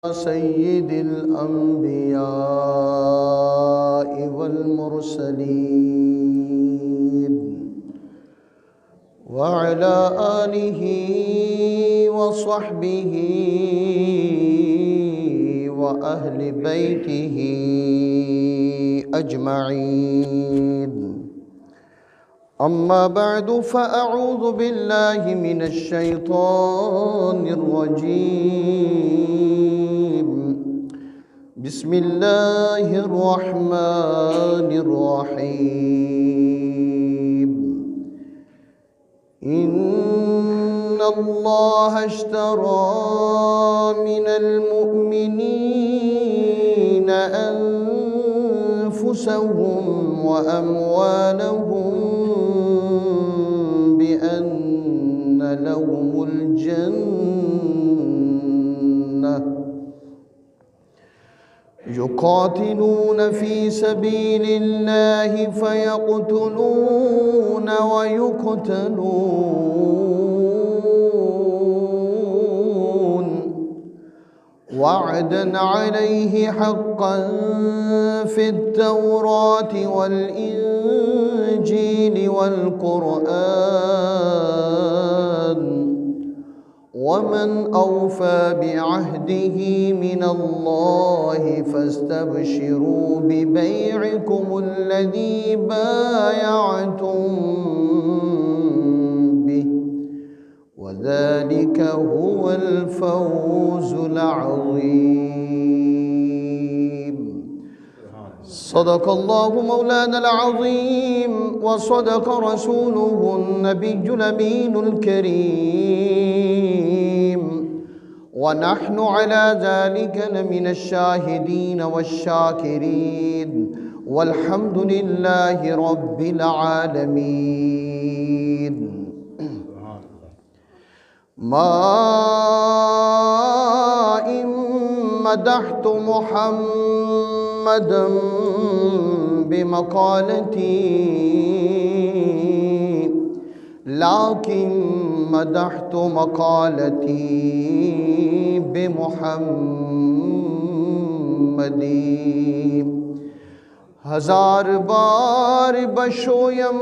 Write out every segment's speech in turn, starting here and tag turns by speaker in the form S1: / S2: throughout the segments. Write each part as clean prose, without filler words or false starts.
S1: سید الانبیاء والمرسلین وعلى آلہ وصحبہ وأہل بیتہ اجمعین اما بعد فاعوذ باللہ من الشیطان الرجیم بسم اللہ الرحمن الرحیم ان اللہ اشترى من المؤمنین انفسهم واموالهم بأن لهم الجنة يقاتلون في سبيل الله فيقتلون ويقتلون وعدا عليه حقا في التوراة والإنجيل والقرآن ومن أوفى بعهده من الله فاستبشروا ببيعكم الذي بايعتم به وذلك هو الفوز العظيم صدق الله مولانا العظيم وصدق رسوله النبي الأمين الكريم ونحن على ذلك لمن الشاهدين والشاكرين والحمد لله رب العالمين ما إن مدحت محمدا بمقالتي لكن مدحت مقالتي بمحمد ہزار بار بشویم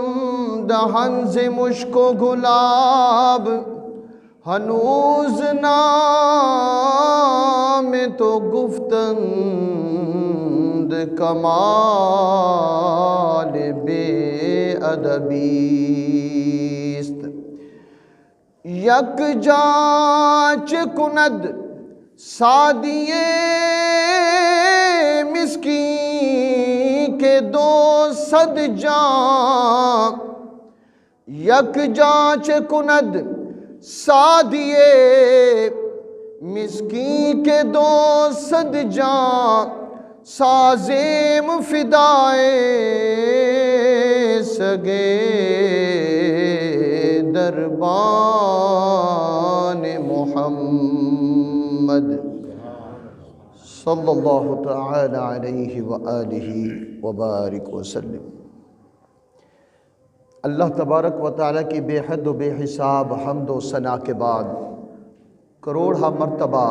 S1: دہن سے مشک و گلاب ہنوز نام تو گفتند کمال بے ادبیست یک جاچ کند سادیے مسکین کے دو صد جاں یک جاچ کند سادیے مسکین کے دو صد جاں سازیم فدائے سگے دربان محمد صلی اللہ تعالی علیہ وآلہ وبارک وسلم۔ اللہ تبارک و تعالیٰ کی بے حد و بے حساب حمد و ثنا کے بعد کروڑہ مرتبہ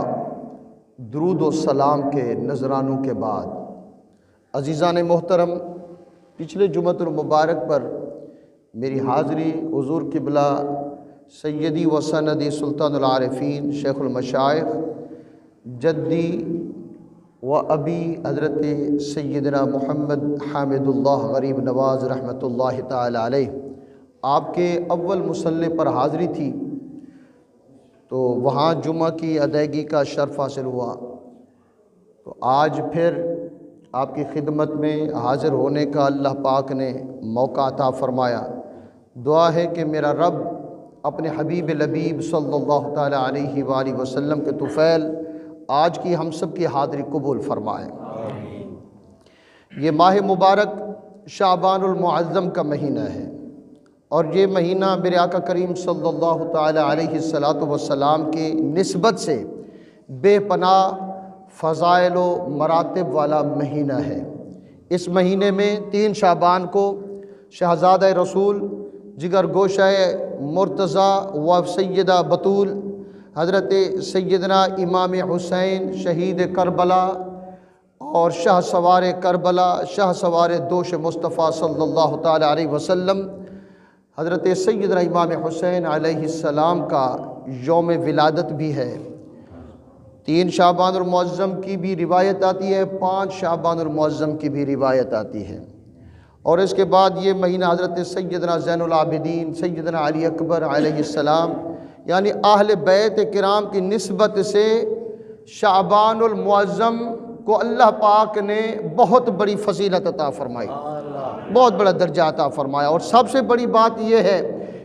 S1: درود و سلام کے نذرانوں کے بعد عزیزان محترم، پچھلے جمعۃ المبارک پر میری حاضری حضور قبلہ سیدی و سندی سلطان العارفین شیخ المشائخ جدی و ابی حضرت سیدنا محمد حامد اللہ غریب نواز رحمۃ اللہ تعالی علیہ آپ کے اول مصلی پر حاضری تھی، تو وہاں جمعہ کی ادائیگی کا شرف حاصل ہوا، تو آج پھر آپ کی خدمت میں حاضر ہونے کا اللہ پاک نے موقع عطا فرمایا۔ دعا ہے کہ میرا رب اپنے حبیب لبیب صلی اللہ تعالی علیہ وآلہ وسلم کے طفیل آج کی ہم سب کی حاضری قبول فرمائے۔ یہ ماہ مبارک شعبان المعظم کا مہینہ ہے، اور یہ مہینہ میرے آقا کریم صلی اللہ تعالی علیہ وسلم کی نسبت سے بے پناہ فضائل و مراتب والا مہینہ ہے۔ اس مہینے میں 3 شعبان کو شہزادہ رسول جگر گوشہ مرتضیٰ و سیدہ بطول حضرت سیدنا امام حسین شہید کربلا اور شاہ سوار کربلا، شاہ سوار دوش مصطفیٰ صلی اللہ تعالیٰ علیہ وسلم، حضرت سیدنا امام حسین علیہ السلام کا یوم ولادت بھی ہے۔ 3 شعبان المعظم کی بھی روایت آتی ہے، 5 شعبان المعظم کی بھی روایت آتی ہے، اور اس کے بعد یہ مہینہ حضرت سیدنا زین العابدین سیدنا علی اکبر علیہ السلام یعنی اہل بیت کرام کی نسبت سے شعبان المعظم کو اللہ پاک نے بہت بڑی فضیلت عطا فرمائی، بہت بڑا درجہ عطا فرمایا۔ اور سب سے بڑی بات یہ ہے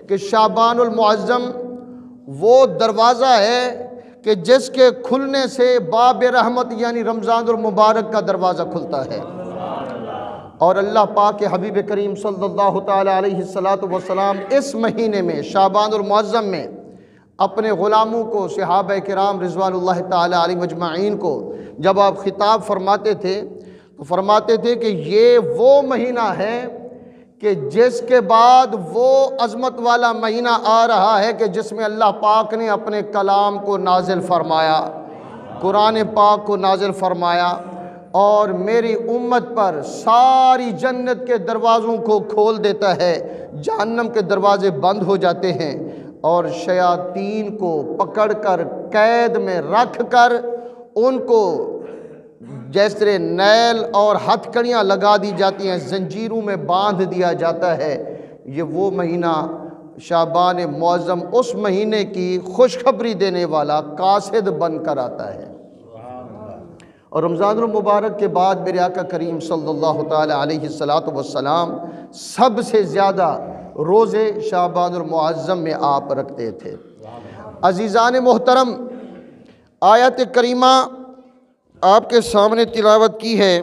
S1: کہ شعبان المعظم وہ دروازہ ہے کہ جس کے کھلنے سے باب رحمت یعنی رمضان المبارک کا دروازہ کھلتا ہے، اور اللہ پاک کے حبیب کریم صلی اللہ تعالیٰ علیہ السلام اس مہینے میں شعبان المعظم میں اپنے غلاموں کو، صحابہ کرام رضوان اللہ تعالیٰ علیہ مجمعین کو جب آپ خطاب فرماتے تھے تو فرماتے تھے کہ یہ وہ مہینہ ہے کہ جس کے بعد وہ عظمت والا مہینہ آ رہا ہے کہ جس میں اللہ پاک نے اپنے کلام کو نازل فرمایا، قرآن پاک کو نازل فرمایا، اور میری امت پر ساری جنت کے دروازوں کو کھول دیتا ہے، جہنم کے دروازے بند ہو جاتے ہیں، اور شیاطین کو پکڑ کر قید میں رکھ کر ان کو جیسے نیل اور ہتھ کڑیاں لگا دی جاتی ہیں، زنجیروں میں باندھ دیا جاتا ہے۔ یہ وہ مہینہ شعبان معظم اس مہینے کی خوشخبری دینے والا قاصد بن کر آتا ہے۔ اور رمضان المبارک کے بعد میرے آقا کریم صلی اللہ تعالیٰ علیہ السلام سب سے زیادہ روزے شعبان المعظم میں آپ رکھتے تھے۔ عزیزان محترم، آیت کریمہ آپ کے سامنے تلاوت کی ہے۔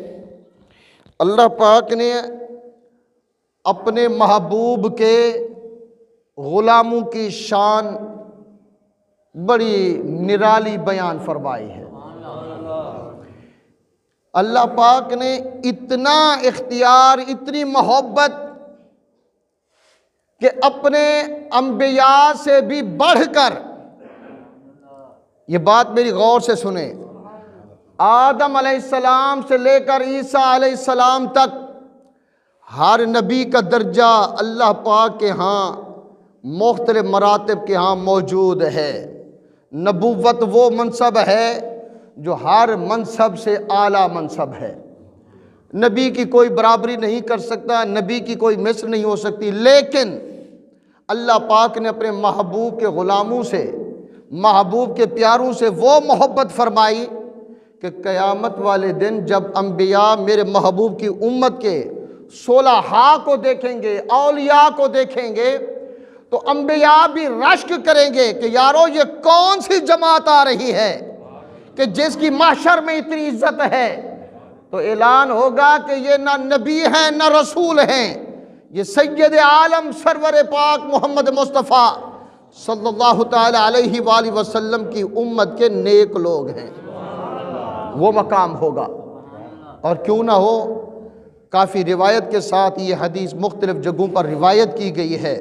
S1: اللہ پاک نے اپنے محبوب کے غلاموں کی شان بڑی نرالی بیان فرمائی ہے۔ اللہ پاک نے اتنا اختیار، اتنی محبت کہ اپنے انبیاء سے بھی بڑھ کر، یہ بات میری غور سے سنیں، آدم علیہ السلام سے لے کر عیسیٰ علیہ السلام تک ہر نبی کا درجہ اللہ پاک کے ہاں مختلف مراتب کے ہاں موجود ہے۔ نبوت وہ منصب ہے جو ہر منصب سے اعلیٰ منصب ہے، نبی کی کوئی برابری نہیں کر سکتا، نبی کی کوئی مثل نہیں ہو سکتی، لیکن اللہ پاک نے اپنے محبوب کے غلاموں سے، محبوب کے پیاروں سے وہ محبت فرمائی کہ قیامت والے دن جب انبیاء میرے محبوب کی امت کے صلحاء کو دیکھیں گے، اولیاء کو دیکھیں گے، تو انبیاء بھی رشک کریں گے کہ یارو یہ کون سی جماعت آ رہی ہے کہ جس کی محشر میں اتنی عزت ہے۔ تو اعلان ہوگا کہ یہ نہ نبی ہیں نہ رسول ہیں، یہ سید عالم سرور پاک محمد مصطفیٰ صلی اللہ تعالیٰ علیہ وآلہ وسلم کی امت کے نیک لوگ ہیں۔ وہ مقام ہوگا، اور کیوں نہ ہو، کافی روایت کے ساتھ یہ حدیث مختلف جگہوں پر روایت کی گئی ہے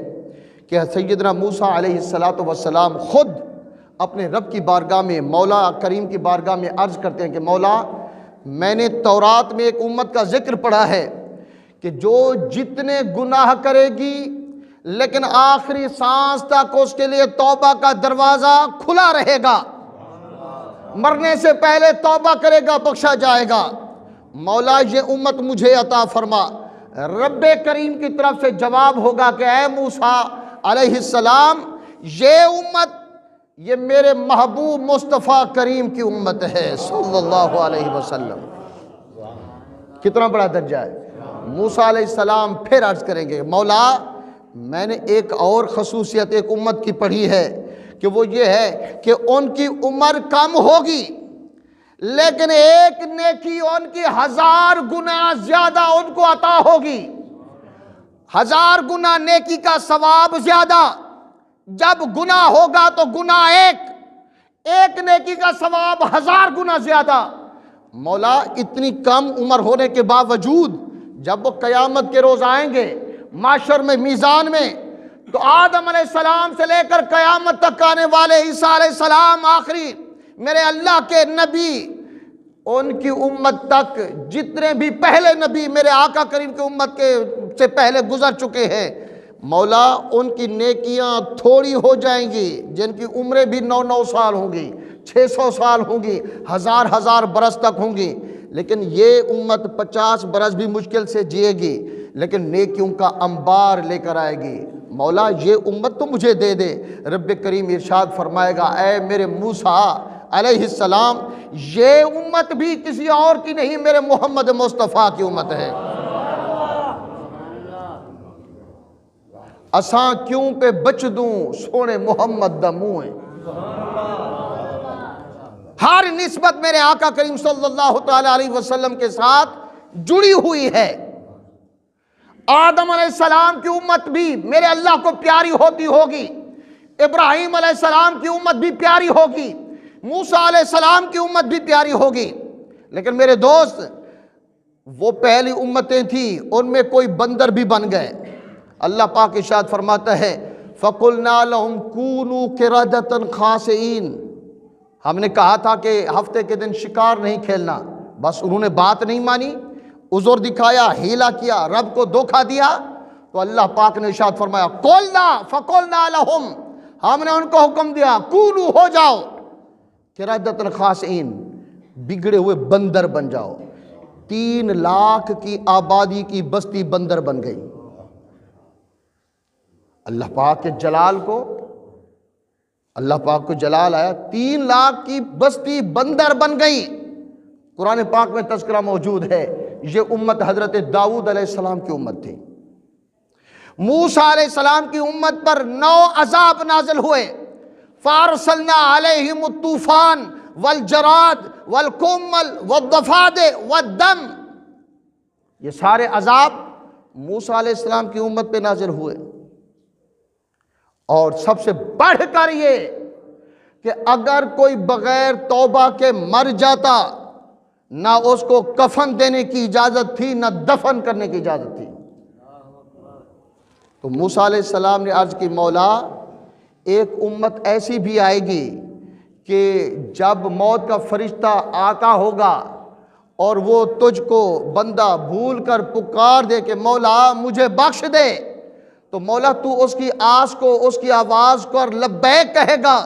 S1: کہ سیدنا موسیٰ علیہ السلام خود اپنے رب کی بارگاہ میں، مولا کریم کی بارگاہ میں عرض کرتے ہیں کہ مولا، میں نے تورات میں ایک امت کا ذکر پڑھا ہے کہ جو جتنے گناہ کرے گی لیکن آخری سانس تک اس کے لیے توبہ کا دروازہ کھلا رہے گا، مرنے سے پہلے توبہ کرے گا بخشا جائے گا۔ مولا یہ امت مجھے عطا فرما۔ رب کریم کی طرف سے جواب ہوگا کہ اے موسیٰ علیہ السلام، یہ امت، یہ میرے محبوب مصطفیٰ کریم کی امت ہے صلی اللہ علیہ وسلم۔ کتنا بڑا درجہ ہے۔ موسیٰ علیہ السلام پھر عرض کریں گے مولا، میں نے ایک اور خصوصیت ایک امت کی پڑھی ہے کہ وہ یہ ہے کہ ان کی عمر کم ہوگی لیکن ایک نیکی ان کی 1000 گنا زیادہ ان کو عطا ہوگی۔ 1000 گنا نیکی کا ثواب زیادہ، جب گناہ ہوگا تو گناہ ایک نیکی کا ثواب 1000 گنا زیادہ۔ مولا اتنی کم عمر ہونے کے باوجود جب وہ قیامت کے روز آئیں گے محشر میں میزان میں، تو آدم علیہ السلام سے لے کر قیامت تک آنے والے عیسیٰ علیہ السلام آخری میرے اللہ کے نبی، ان کی امت تک جتنے بھی پہلے نبی میرے آقا کریم کی امت کے سے پہلے گزر چکے ہیں، مولا ان کی نیکیاں تھوڑی ہو جائیں گی، جن کی عمریں بھی 900 سال ہوں گی، 600 سال ہوں گی، ہزار برس تک ہوں گی، لیکن یہ امت 50 برس بھی مشکل سے جیے گی، لیکن نیکیوں کا انبار لے کر آئے گی۔ مولا یہ امت تو مجھے دے دے۔ رب کریم ارشاد فرمائے گا، اے میرے موسیٰ علیہ السلام، یہ امت بھی کسی اور کی نہیں، میرے محمد مصطفیٰ کی امت ہے۔ اساں کیوں پہ بچ دوں سونے محمد دا منہ ہے۔ ہر نسبت میرے آقا کریم صلی اللہ تعالی علیہ وسلم کے ساتھ جڑی ہوئی ہے۔ آدم علیہ السلام کی امت بھی میرے اللہ کو پیاری ہوتی ہوگی، ابراہیم علیہ السلام کی امت بھی پیاری ہوگی، موسیٰ علیہ السلام کی امت بھی پیاری ہوگی، لیکن میرے دوست وہ پہلی امتیں تھیں، ان میں کوئی بندر بھی بن گئے۔ اللہ پاک ارشاد فرماتا ہے فَقُلْنَا لَهُمْ كُونُوا قِرَدَةً خَاسِئِينَ، ہم نے کہا تھا کہ ہفتے کے دن شکار نہیں کھیلنا، بس انہوں نے بات نہیں مانی، عذر دکھایا، ہیلا کیا، رب کو دھوکہ دیا، تو اللہ پاک نے ارشاد فرمایا فَقُلْنَا لَهُمْ، ہم نے ان کو حکم دیا کونو ہو جاؤ قِرَدَةً خَاسِئِينَ، بگڑے ہوئے بندر بن جاؤ۔ 3 لاکھ کی آبادی کی بستی بندر بن گئی۔ اللہ پاک کے جلال کو، اللہ پاک کو جلال آیا، 3 لاکھ کی بستی بندر بن گئی۔ قرآن پاک میں تذکرہ موجود ہے، یہ امت حضرت داؤد علیہ السلام کی امت تھی۔ موسیٰ علیہ السلام کی امت پر 9 عذاب نازل ہوئے، فَأَرْسَلْنَا عَلَيْهِمُ الطُّوفَانَ وَالْجَرَادَ وَالْقُمَّلَ وَالضَّفَادِعَ وَالدَّمَ، یہ سارے عذاب موسیٰ علیہ السلام کی امت پہ نازل ہوئے۔ اور سب سے بڑھ کر یہ کہ اگر کوئی بغیر توبہ کے مر جاتا، نہ اس کو کفن دینے کی اجازت تھی، نہ دفن کرنے کی اجازت تھی۔ تو موسیٰ علیہ السلام نے عرض کی، مولا ایک امت ایسی بھی آئے گی کہ جب موت کا فرشتہ آتا ہوگا اور وہ تجھ کو بندہ بھول کر پکار دے کہ مولا مجھے بخش دے، تو مولا تو اس کی آس کو، اس کی آواز کو اور لبیک کہے گا،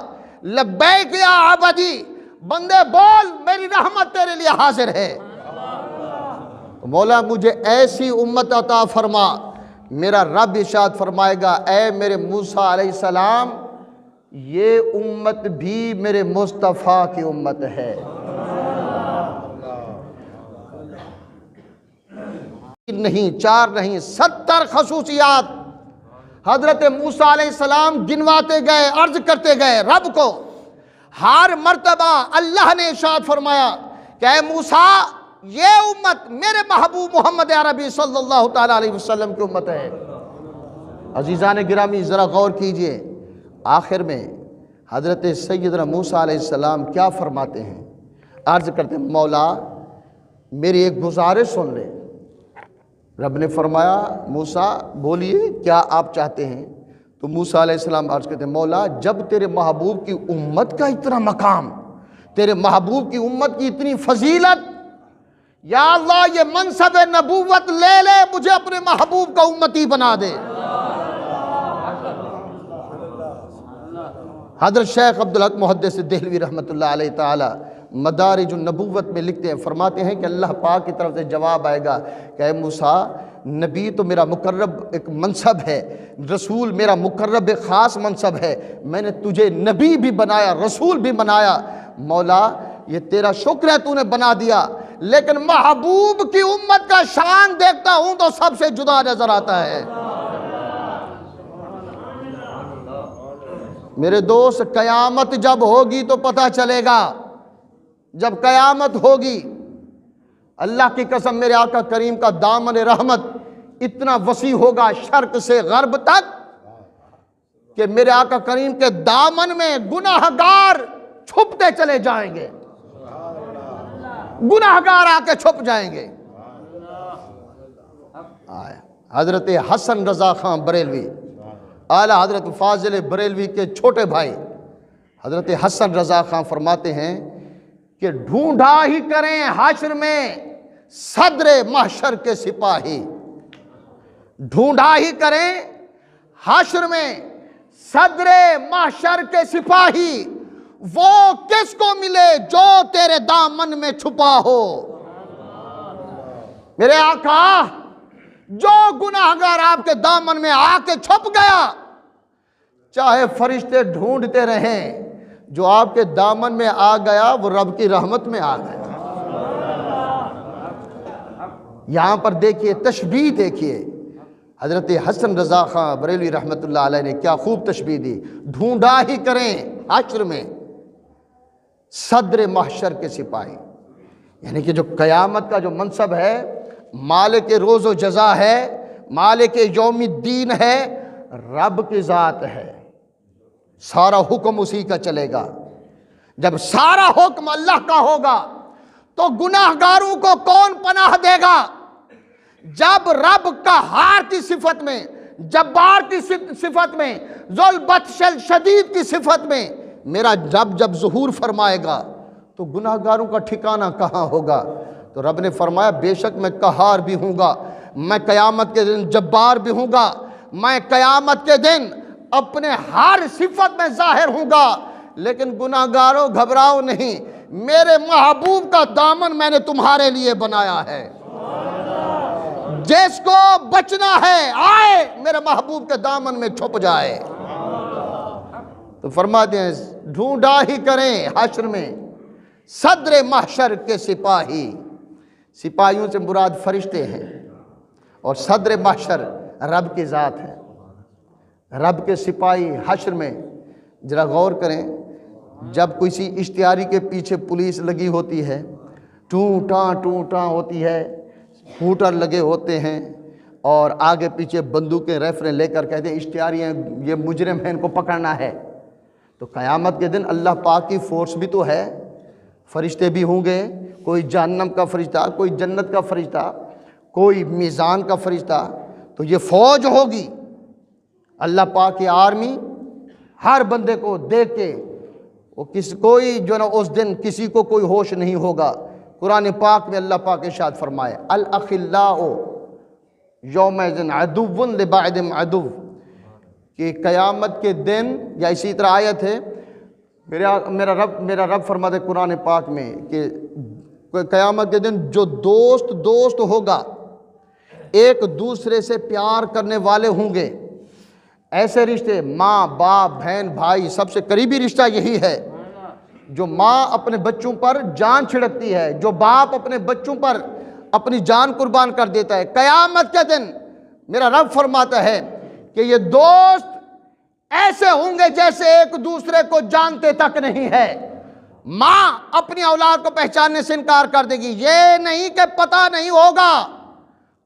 S1: لبیک یا عبدی، بندے بول میری رحمت تیرے لیے حاضر ہے۔ مولا مجھے ایسی امت عطا فرما۔ میرا رب ارشاد فرمائے گا، اے میرے موسیٰ علیہ السلام، یہ امت بھی میرے مصطفیٰ کی امت ہے۔ نہیں، 4 نہیں، 70 خصوصیات حضرت موسیٰ علیہ السلام گنواتے گئے، عرض کرتے گئے رب کو۔ ہر مرتبہ اللہ نے ارشاد فرمایا کہ اے موسیٰ، یہ امت میرے محبوب محمد عربی صلی اللہ تعالیٰ علیہ وسلم کی امت ہے۔ عزیزان گرامی ذرا غور کیجئے، آخر میں حضرت سیدنا موسیٰ علیہ السلام کیا فرماتے ہیں؟ عرض کرتے ہیں مولا میری ایک گزارش سن لے۔ رب نے فرمایا موسیٰ بولیے کیا آپ چاہتے ہیں؟ تو موسیٰ علیہ السلام عرض کرتے ہیں مولا جب تیرے محبوب کی امت کا اتنا مقام، تیرے محبوب کی امت کی اتنی فضیلت، یا اللہ یہ منصب نبوت لے لے، مجھے اپنے محبوب کا امتی بنا دے۔ حضرت شیخ عبدالحق محدث دہلوی رحمۃ اللہ علیہ تعالی مدارج النبوت میں لکھتے ہیں، فرماتے ہیں کہ اللہ پاک کی طرف سے جواب آئے گا کہ اے موسیٰ، نبی تو میرا مقرب ایک منصب ہے، رسول میرا مقرب ایک خاص منصب ہے، میں نے تجھے نبی بھی بنایا، رسول بھی بنایا، مولا یہ تیرا شکر ہے تو نے بنا دیا، لیکن محبوب کی امت کا شان دیکھتا ہوں تو سب سے جدا نظر آتا ہے۔ میرے دوست قیامت جب ہوگی تو پتہ چلے گا، جب قیامت ہوگی اللہ کی قسم میرے آقا کریم کا دامن رحمت اتنا وسیع ہوگا شرق سے غرب تک کہ میرے آقا کریم کے دامن میں گناہگار چھپتے چلے جائیں گے، گناہگار آ کے چھپ جائیں گے۔ حضرت حسن رضا خان بریلوی اعلیٰ حضرت فاضل بریلوی کے چھوٹے بھائی حضرت حسن رضا خان فرماتے ہیں کہ ڈھونڈا ہی کریں حشر میں صدر محشر کے سپاہی، ڈھونڈا ہی کریں حشر میں صدر محشر کے سپاہی، وہ کس کو ملے جو تیرے دامن میں چھپا ہو۔ میرے آقا، جو گناہگار آپ کے دامن میں آ کے چھپ گیا، چاہے فرشتے ڈھونڈتے رہیں، جو آپ کے دامن میں آ گیا وہ رب کی رحمت میں آ گیا۔ یہاں پر دیکھیے تشبیہ، دیکھیے حضرت حسن رضا خان بریلوی رحمت اللہ علیہ نے کیا خوب تشبیہ دی، ڈھونڈا ہی کریں حشر میں صدر محشر کے سپاہی، یعنی کہ جو قیامت کا جو منصب ہے، مالک روز و جزا ہے، مالک یوم الدین ہے، رب کی ذات ہے، سارا حکم اسی کا چلے گا۔ جب سارا حکم اللہ کا ہوگا تو گناہگاروں کو کون پناہ دے گا؟ جب رب قہار کی صفت میں، جبار کی صفت میں، ذو البطش الشدید کی صفت میں میرا رب جب ظہور فرمائے گا تو گناہگاروں کا ٹھکانہ کہاں ہوگا؟ تو رب نے فرمایا بے شک میں قہار بھی ہوں گا، میں قیامت کے دن جبار بھی ہوں گا، میں قیامت کے دن اپنے ہر صفت میں ظاہر ہوں گا، لیکن گناہگاروں گھبراؤ نہیں، میرے محبوب کا دامن میں نے تمہارے لیے بنایا ہے، جس کو بچنا ہے آئے میرے محبوب کے دامن میں چھپ جائے۔ تو فرماتے ہیں ڈھونڈا ہی کریں حشر میں صدر محشر کے سپاہی، سپاہیوں سے مراد فرشتے ہیں، اور صدر محشر رب کی ذات ہے۔ رب کے سپاہی حشر میں ذرا غور کریں، جب کسی اشتہاری کے پیچھے پولیس لگی ہوتی ہے، ٹوں ٹاں ہوتی ہے، ہوٹر لگے ہوتے ہیں، اور آگے پیچھے بندوقیں ریفلیں لے کر کہتے ہیں اشتہاری ہیں، یہ مجرم ہے، ان کو پکڑنا ہے۔ تو قیامت کے دن اللہ پاک کی فورس بھی تو ہے، فرشتے بھی ہوں گے، کوئی جہنم کا فرشتہ، کوئی جنت کا فرشتہ، کوئی میزان کا فرشتہ، تو یہ فوج ہوگی اللہ پاک کی آرمی، ہر بندے کو دیکھ کے وہ کوئی جو نا اس دن کسی کو کوئی ہوش نہیں ہوگا۔ قرآن پاک میں اللہ پاک ارشاد فرمائے الاخلاء یومئذ عدو لبعض عدو، کہ قیامت کے دن، یا اسی طرح آیت ہے میرا رب فرماتے قرآن پاک میں کہ قیامت کے دن جو دوست ہوگا، ایک دوسرے سے پیار کرنے والے ہوں گے، ایسے رشتے ماں باپ بہن بھائی سب سے قریبی رشتہ یہی ہے، جو ماں اپنے بچوں پر جان چھڑکتی ہے، جو باپ اپنے بچوں پر اپنی جان قربان کر دیتا ہے۔ قیامت کے دن میرا رب فرماتا ہے کہ یہ دوست ایسے ہوں گے جیسے ایک دوسرے کو جانتے تک نہیں ہے۔ ماں اپنی اولاد کو پہچاننے سے انکار کر دے گی، یہ نہیں کہ پتہ نہیں ہوگا،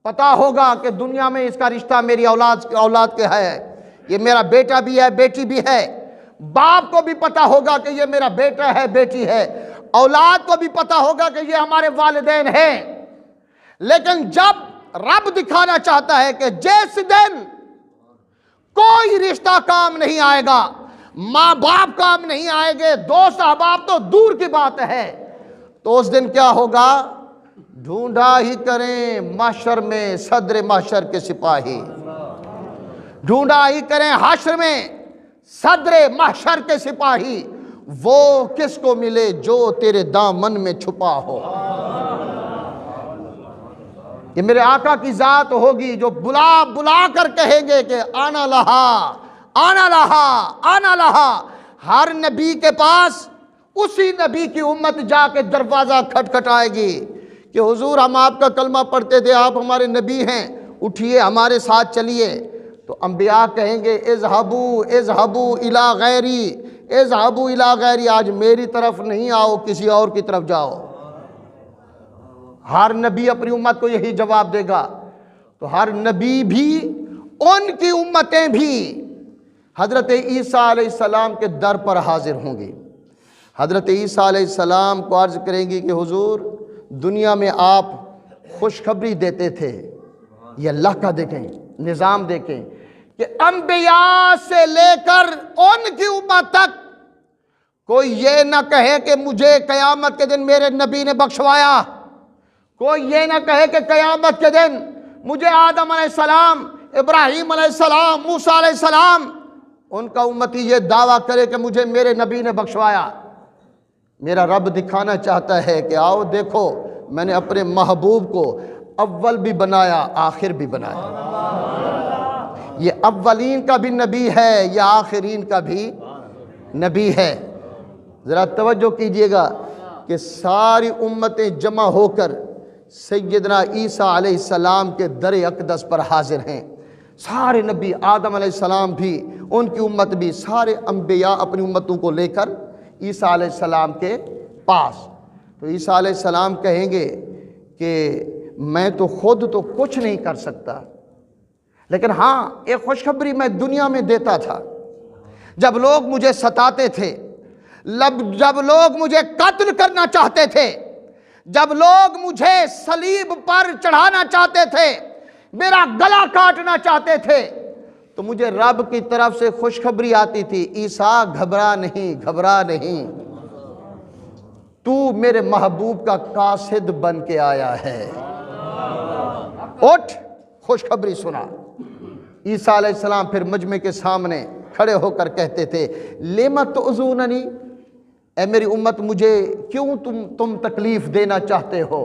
S1: پتہ ہوگا کہ دنیا میں اس کا رشتہ میری اولاد کے ہے، یہ میرا بیٹا بھی ہے بیٹی بھی ہے۔ باپ کو بھی پتہ ہوگا کہ یہ میرا بیٹا ہے بیٹی ہے، اولاد کو بھی پتہ ہوگا کہ یہ ہمارے والدین ہیں۔ لیکن جب رب دکھانا چاہتا ہے کہ جس دن کوئی رشتہ کام نہیں آئے گا، ماں باپ کام نہیں آئے گے، دوست احباب تو دور کی بات ہے، تو اس دن کیا ہوگا؟ ڈھونڈا ہی کریں محشر میں صدر محشر کے سپاہی، ڈھونڈا ہی کریں حشر میں صدر محشر کے سپاہی، وہ کس کو ملے جو تیرے دامن میں چھپا ہو۔ یہ میرے آقا کی ذات ہوگی جو بلا کر کہیں گے کہ آنا لہا آنا لہا آنا لہا۔ ہر نبی کے پاس اسی نبی کی امت جا کے دروازہ کھٹکھٹائے گی کہ حضور ہم آپ کا کلمہ پڑھتے تھے، آپ ہمارے نبی ہیں، اٹھیے ہمارے ساتھ چلیے۔ تو انبیاء کہیں گے اذہبوا الی غیری، اذہبوا الی غیری، آج میری طرف نہیں آؤ، کسی اور کی طرف جاؤ۔ ہر نبی اپنی امت کو یہی جواب دے گا۔ تو ہر نبی بھی، ان کی امتیں بھی حضرت عیسیٰ علیہ السلام کے در پر حاضر ہوں گی۔ حضرت عیسیٰ علیہ السلام کو عرض کریں گی کہ حضور دنیا میں آپ خوشخبری دیتے تھے، یہ اللہ کا دیکھیں نظام دیکھیں کہ انبیاء سے لے کر ان کی امت تک کوئی یہ نہ کہے کہ مجھے قیامت کے دن میرے نبی نے بخشوایا، کوئی یہ نہ کہے کہ قیامت کے دن مجھے آدم علیہ السلام، ابراہیم علیہ السلام، موسیٰ علیہ السلام، ان کا امتی یہ دعویٰ کرے کہ مجھے میرے نبی نے بخشوایا۔ میرا رب دکھانا چاہتا ہے کہ آؤ دیکھو، میں نے اپنے محبوب کو اول بھی بنایا، آخر بھی بنایا۔ یہ اولین کا بھی نبی ہے، یہ آخرین کا بھی نبی ہے۔ ذرا توجہ کیجئے گا کہ ساری امتیں جمع ہو کر سیدنا عیسیٰ علیہ السلام کے در اقدس پر حاضر ہیں۔ سارے نبی، آدم علیہ السلام بھی، ان کی امت بھی، سارے انبیاء اپنی امتوں کو لے کر عیسیٰ علیہ السلام کے پاس۔ تو عیسیٰ علیہ السلام کہیں گے کہ میں تو خود تو کچھ نہیں کر سکتا، لیکن ہاں ایک خوشخبری میں دنیا میں دیتا تھا۔ جب لوگ مجھے ستاتے تھے، جب لوگ مجھے قتل کرنا چاہتے تھے، جب لوگ مجھے صلیب پر چڑھانا چاہتے تھے، میرا گلا کاٹنا چاہتے تھے، تو مجھے رب کی طرف سے خوشخبری آتی تھی، عیسیٰ گھبرا نہیں، گھبرا نہیں، تو میرے محبوب کا قاصد بن کے آیا ہے، اٹھ خوشخبری سنا۔ عیسیٰ علیہ السلام پھر مجمع کے سامنے کھڑے ہو کر کہتے تھے، لِمَ تُؤْذُونَنِی، اے میری امت مجھے کیوں تم تکلیف دینا چاہتے ہو؟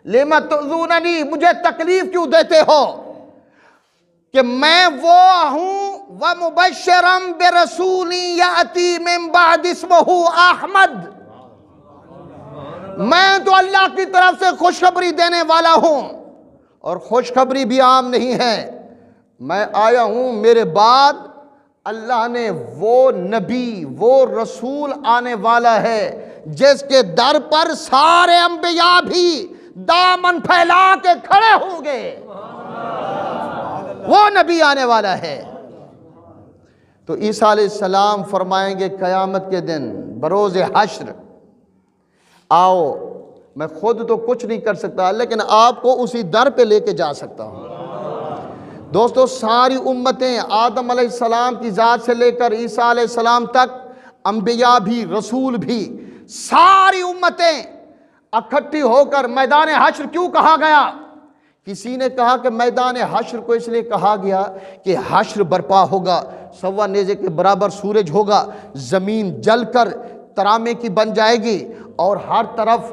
S1: لِمَ تُؤْذُونَنِی، مجھے تکلیف کیوں دیتے ہو؟ کہ میں وہ ہوں وَمُبَشِّرًا بِرَسُولٍ يَأْتِي مِن بَعْدِ اسْمُهُ احمد، میں تو اللہ کی طرف سے خوشخبری دینے والا ہوں، اور خوشخبری بھی عام نہیں ہے، میں آیا ہوں، میرے بعد اللہ نے وہ نبی، وہ رسول آنے والا ہے جس کے در پر سارے انبیاء بھی دامن پھیلا کے کھڑے ہوں گے، وہ نبی آنے والا ہے۔ تو عیسیٰ علیہ السلام فرمائیں گے قیامت کے دن بروز حشر، آؤ میں خود تو کچھ نہیں کر سکتا، لیکن آپ کو اسی در پہ لے کے جا سکتا ہوں۔ دوستو ساری امتیں، آدم علیہ السلام کی ذات سے لے کر عیسیٰ علیہ السلام تک، انبیاء بھی، رسول بھی، ساری امتیں اکٹھی ہو کر میدان حشر کیوں کہا گیا؟ کسی نے کہا کہ میدان حشر کو اس لیے کہا گیا کہ حشر برپا ہوگا، سوا نیزے کے برابر سورج ہوگا، زمین جل کر ترامے کی بن جائے گی، اور ہر طرف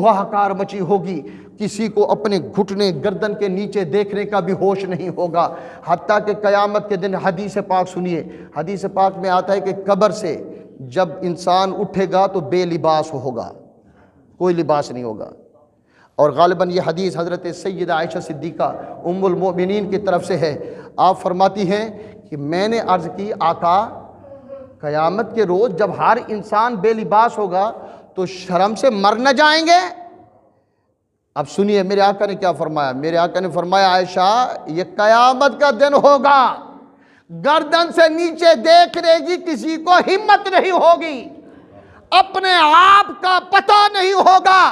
S1: ہاہکار مچی ہوگی، کسی کو اپنے گھٹنے گردن کے نیچے دیکھنے کا بھی ہوش نہیں ہوگا، حتیٰ کہ قیامت کے دن حدیث پاک سنیے، حدیث پاک میں آتا ہے کہ قبر سے جب انسان اٹھے گا تو بے لباس ہوگا، کوئی لباس نہیں ہوگا، اور غالباً یہ حدیث حضرت سیدہ عائشہ صدیقہ ام المؤمنین کی طرف سے ہے۔ آپ فرماتی ہیں کہ میں نے عرض کی، آقا قیامت کے روز جب ہر انسان بے لباس ہوگا تو شرم سے مر نہ جائیں گے؟ اب سنیے میرے آقا نے کیا فرمایا۔ میرے آقا نے فرمایا، عائشہ یہ قیامت کا دن ہوگا، گردن سے نیچے دیکھنے کی کسی کو ہمت نہیں ہوگی، اپنے آپ کا پتہ نہیں ہوگا،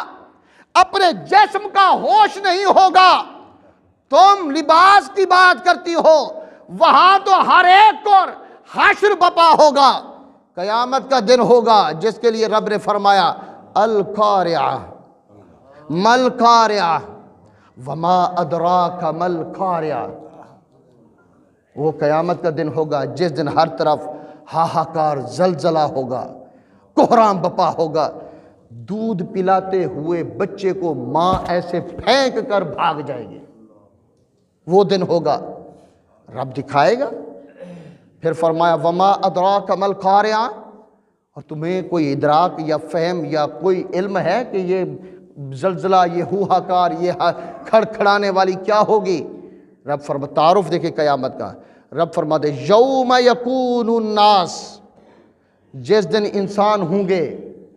S1: اپنے جسم کا ہوش نہیں ہوگا۔ تم لباس کی بات کرتی ہو، وہاں تو ہر ایک کو حشر بپا ہوگا، قیامت کا دن ہوگا جس کے لیے رب نے فرمایا القارعہ مل قارعہ وما ادراک مل قارعہ، وہ قیامت کا دن ہوگا جس دن ہر طرف ہاہاکار زلزلہ ہوگا، کوہرام بپا ہوگا، دودھ پلاتے ہوئے بچے کو ماں ایسے پھینک کر بھاگ جائے گی، وہ دن ہوگا، رب دکھائے گا۔ پھر فرمایا وما ادراک مل قارعہ، اور تمہیں کوئی ادراک یا فہم یا کوئی علم ہے کہ یہ زلزلہ، یہ ہاہاکار، یہ کھڑکھڑانے والی کیا ہوگی؟ رب فرماتا، تعارف دیکھیں قیامت کا، رب فرماتے یوم یکون الناس، جس دن انسان ہوں گے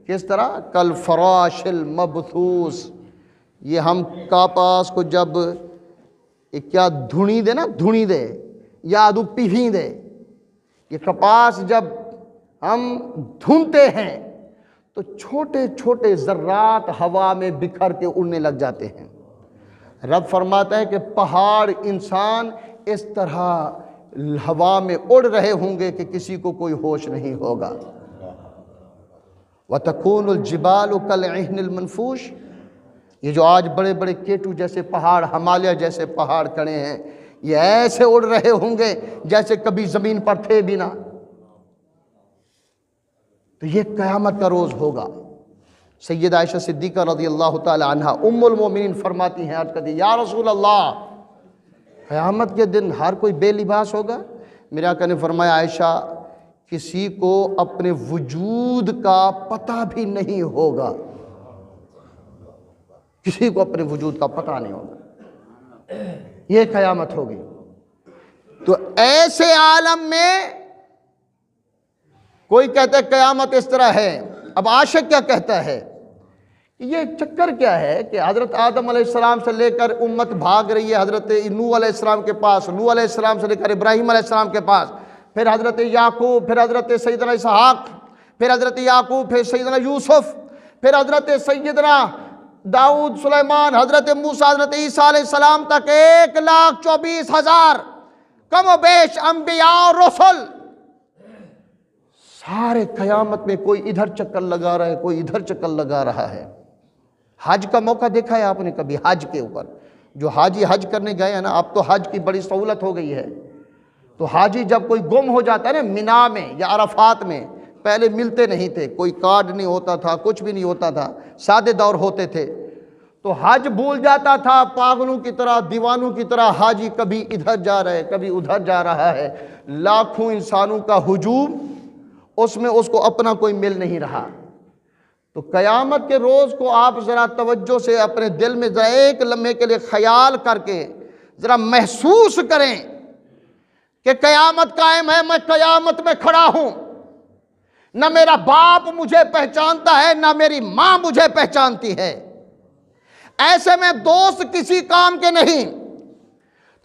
S1: کس طرح؟ کل فراش المبثوث، یہ ہم کاپاس کو جب کیا دھنی دے نا، دھنی دے یا ادو پیہی دے، یہ کپاس جب ہم دھنتے ہیں تو چھوٹے چھوٹے ذرات ہوا میں بکھر کے اڑنے لگ جاتے ہیں۔ رب فرماتا ہے کہ پہاڑ انسان اس طرح ہوا میں اڑ رہے ہوں گے کہ کسی کو کوئی ہوش نہیں ہوگا۔ وَتَكُونُ الْجِبَالُ كَالْعِهْنِ الْمَنْفُوشِ، یہ جو آج بڑے بڑے کیٹو جیسے پہاڑ، ہمالیہ جیسے پہاڑ کھڑے ہیں، یہ ایسے اڑ رہے ہوں گے جیسے کبھی زمین پر تھے بھی نہ۔ تو یہ قیامت کا روز ہوگا۔ سیدہ عائشہ صدیقہ رضی اللہ تعالی عنہ ام المومنین فرماتی ہیں، عرض کرتی ہیں یا رسول اللہ، قیامت کے دن ہر کوئی بے لباس ہوگا؟ میرے آقا نے فرمایا عائشہ، کسی کو اپنے وجود کا پتہ بھی نہیں ہوگا، کسی کو اپنے وجود کا پتہ نہیں ہوگا، یہ قیامت ہوگی۔ تو ایسے عالم میں کوئی کہتا ہے قیامت اس طرح ہے۔ اب عاشق کیا کہتا ہے؟ یہ چکر کیا ہے کہ حضرت آدم علیہ السلام سے لے کر امت بھاگ رہی ہے حضرت نوح علیہ السلام کے پاس، نوح علیہ السلام سے لے کر ابراہیم علیہ السلام کے پاس، پھر حضرت یعقوب، پھر حضرت سیدنا اسحاق، پھر حضرت یعقوب، پھر سیدنا یوسف، پھر حضرت سیدنا داؤد، سلیمان، حضرت موسیٰ، حضرت عیسیٰ علیہ السلام تک 1,24,000 کم و بیش انبیاء اور رسل، سارے قیامت میں کوئی ادھر چکر لگا رہا ہے، کوئی ادھر چکر لگا رہا ہے۔ حج کا موقع دیکھا ہے آپ نے کبھی؟ حج کے اوپر جو حاجی حج کرنے گئے ہیں نا، اب تو حج کی بڑی سہولت ہو گئی ہے، تو حاجی جب کوئی گم ہو جاتا ہے نا مینا میں یا عرفات میں، پہلے ملتے نہیں تھے، کوئی کارڈ نہیں ہوتا تھا، کچھ بھی نہیں ہوتا تھا، سادے دور ہوتے تھے، تو حج بھول جاتا تھا، پاگلوں کی طرح، دیوانوں کی طرح حاجی کبھی ادھر جا رہا ہے، کبھی ادھر جا رہا ہے، لاکھوں انسانوں کا ہجوم، اس میں اس کو اپنا کوئی مل نہیں رہا۔ تو قیامت کے روز کو آپ ذرا توجہ سے اپنے دل میں ذرا ایک لمحے کے لیے خیال کر کے ذرا محسوس کریں کہ قیامت قائم ہے، میں قیامت میں کھڑا ہوں، نہ میرا باپ مجھے پہچانتا ہے، نہ میری ماں مجھے پہچانتی ہے، ایسے میں دوست کسی کام کے نہیں،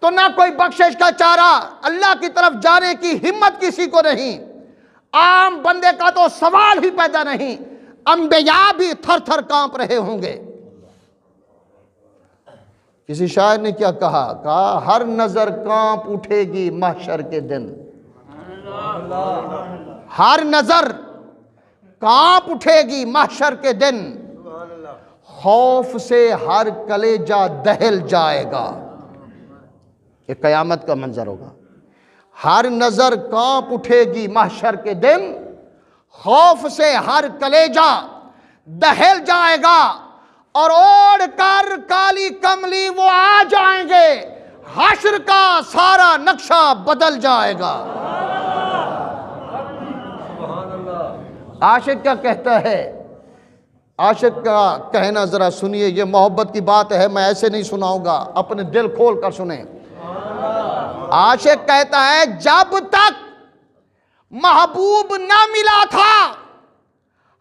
S1: تو نہ کوئی بخشش کا چارہ، اللہ کی طرف جانے کی ہمت کسی کو نہیں، عام بندے کا تو سوال ہی پیدا نہیں، انبیاء بھی تھر تھر کانپ رہے ہوں گے۔ کسی شاعر نے کیا کہا ہر نظر کانپ اٹھے گی محشر کے دن، ہر نظر کانپ اٹھے گی محشر کے دن، خوف سے ہر کلیجہ دہل جائے گا۔ یہ قیامت کا منظر ہوگا، ہر نظر کانپ اٹھے گی محشر کے دن، خوف سے ہر کلیجہ دہل جائے گا، اور اوڑھ کر کالی کملی وہ آ جائیں گے، حشر کا سارا نقشہ بدل جائے گا۔ عاشق کیا کہتا ہے؟ عاشق کا کہنا ذرا سنیے، یہ محبت کی بات ہے، میں ایسے نہیں سناؤں گا، اپنے دل کھول کر سنیں۔ عاشق کہتا ہے جب تک محبوب نہ ملا تھا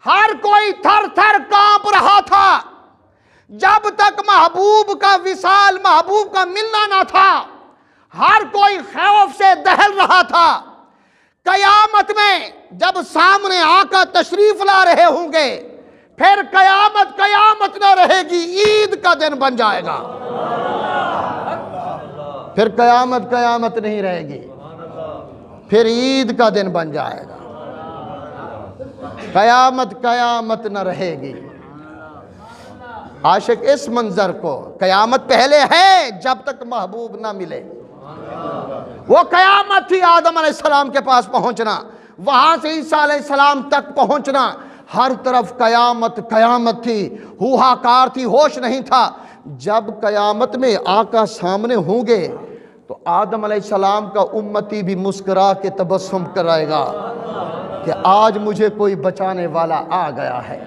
S1: ہر کوئی تھر تھر کانپ رہا تھا، جب تک محبوب کا وصال، محبوب کا ملنا نہ تھا ہر کوئی خوف سے دہل رہا تھا۔ قیامت میں جب سامنے آقا تشریف لا رہے ہوں گے، پھر قیامت نہ رہے گی، عید کا دن بن جائے گا، پھر قیامت نہیں رہے گی، پھر عید کا دن بن جائے گا، قیامت نہ رہے گی۔ عاشق اس منظر کو، قیامت پہلے ہے جب تک محبوب نہ ملے، وہ قیامت تھی آدم علیہ السلام کے پاس پہنچنا، وہاں سے عیسیٰ علیہ السلام تک پہنچنا، ہر طرف قیامت تھی، ہاہاکار تھی، ہوش نہیں تھا۔ جب قیامت میں آقا سامنے ہوں گے تو آدم علیہ السلام کا امتی بھی مسکرا کے تبسم کرائے گا کہ آج مجھے کوئی بچانے والا آ گیا ہے۔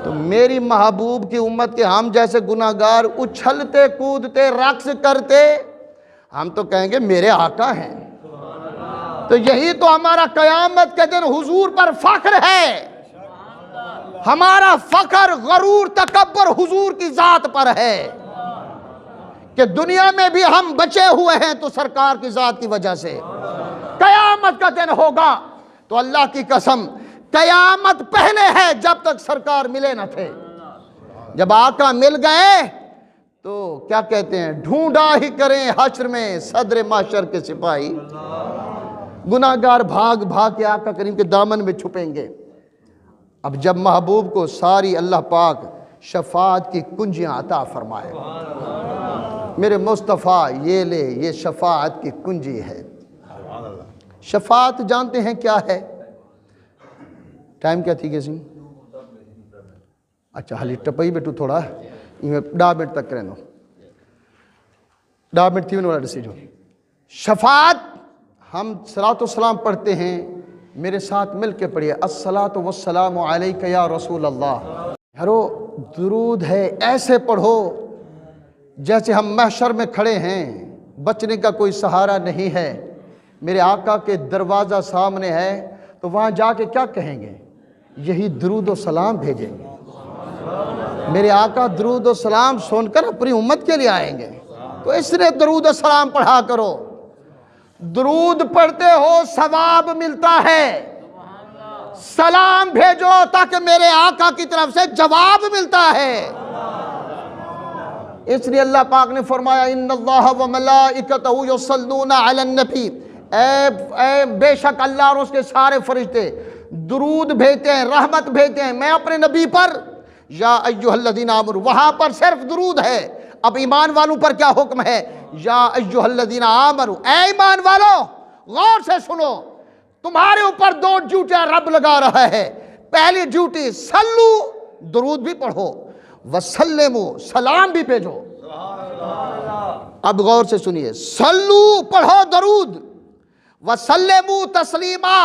S1: تو میری محبوب کی امت کے ہم جیسے گناہگار اچھلتے کودتے رقص کرتے، ہم تو کہیں گے میرے آقا ہیں۔ تو یہی تو ہمارا قیامت کے دن حضور پر فخر ہے، ہمارا فخر غرور تکبر حضور کی ذات پر ہے کہ دنیا میں بھی ہم بچے ہوئے ہیں تو سرکار کی ذات کی وجہ سے۔ قیامت کا دن ہوگا تو اللہ کی قسم قیامت پہلے ہے جب تک سرکار ملے نہ تھے، جب آقا مل گئے تو کیا کہتے ہیں، ڈھونڈا ہی کریں حشر میں صدر معاشر کے سپاہی، گناہگار بھاگ بھاگ کے آقا کریم کے دامن میں چھپیں گے۔ اب جب محبوب کو ساری اللہ پاک شفاعت کی کنجیاں عطا فرمائے، میرے مصطفیٰ یہ لے، یہ شفاعت کی کنجی ہے۔ شفاعت جانتے ہیں کیا ہے؟ ٹائم کیا تھی کسی؟ اچھا حالی ٹپائی بیٹو تھوڑا 10 منٹ تک کریں 10 منٹ تھی انہوں نے ڈیسیجن۔ شفاعت ہم صلاۃ و سلام پڑھتے ہیں، میرے ساتھ مل کے پڑھیے، الصلاۃ والسلام علیک یا رسول اللہ۔ یارو درود ہے ایسے پڑھو جیسے ہم محشر میں کھڑے ہیں، بچنے کا کوئی سہارا نہیں ہے، میرے آقا کے دروازہ سامنے ہے، تو وہاں جا کے کیا کہیں گے؟ یہی درود و سلام بھیجیں گے۔ میرے آقا درود و سلام سن کر اپنی امت کے لیے آئیں گے، تو اس لیے درود و سلام پڑھا کرو۔ درود پڑھتے ہو ثواب ملتا ہے، سلام بھیجو تاکہ میرے آقا کی طرف سے جواب ملتا ہے۔ اس لیے اللہ پاک نے فرمایا ان اللہ و ملائکتہ یصلون علی النبی، اے بے شک اللہ اور اس کے سارے فرشتے درود بھیجتے ہیں، رحمت بھیجتے ہیں میں اپنے نبی پر۔ یا ایھا الذین آمنوا، وہاں پر صرف درود ہے، اب ایمان والوں پر کیا حکم ہے؟ یا ایھا الذین آمنوا، اے ایمان والو غور سے سنو، تمہارے اوپر 2 ڈیوٹیاں رب لگا رہا ہے۔ پہلی ڈیوٹی صلو، درود بھی پڑھو، وسلموا، سلام بھی بھیجو۔ اب غور سے سنیے، صلو پڑھو درود، وسلموا تسلیما،